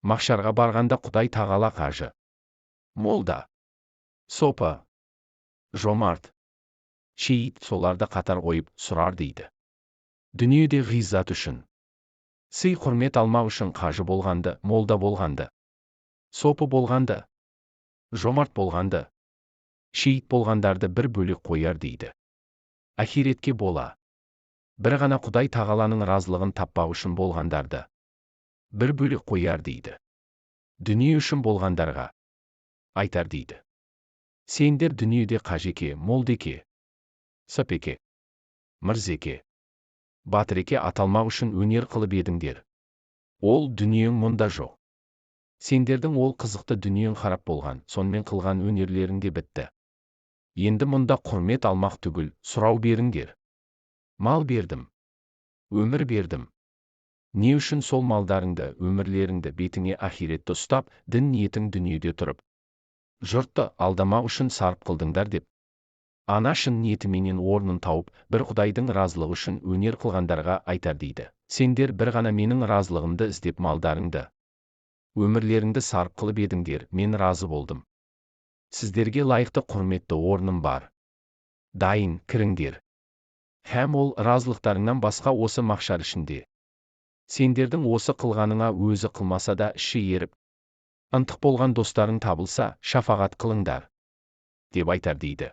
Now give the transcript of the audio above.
Махшарға барғанда Құдай тағала қажы, молда, сопы, жомарт, шейіт соларды қатар қойып сұрар дейді. Дүниеде ғиззат үшін, сый құрмет алмау үшін қажы болғанды, молда болғанды, сопы болғанды, жомарт болғанды, шейіт болғандарды бір бөлек қояр дейді. Ахиретке бола, бір ғана Құдай тағаланың разылығын таппау үшін болғандарды бір бөлек қояр дейді. Дүние үшін болғандарға айтар дейді. Сендер дүниеде қажеке, молдеке, сапеке, мырзеке, батыреке аталмау үшін өнер қылып едіңдер. Ол дүниең мұнда жоқ. Сендердің ол қызықты дүниең харап болған, сонымен қылған өнерлеріңде бітті. Енді мұнда құрмет алмақ түгіл, сұрау беріңдер. Мал бердім, өмір бердім. Не үшін сол малдарыңды, өмірлеріңді бетіңе ахиретті ұстап, дін ниетің дүниеде тұрып, жұртты алдамау үшін сарп қылдыңдар деп. Ана шын ниетіменен орнын тауып, бір Құдайдың разылығы үшін өнер қылғандарға айтар дейді. Сендер бір ғана менің разылығымды іздеп малдарыңды, өмірлеріңді сарп қылып едіңдер, мен разы болдым. Сіздерге лайықты құрметті орным бар. Дайын, кіріңдер. Һәм ол разылықтарыңнан басқа осы махшар ішінде. Сендердің осы қылғаныңа өзі қылмаса да іші еріп, ынтық болған достарың табылса, шафағат қылыңдар, деп айтар дейді.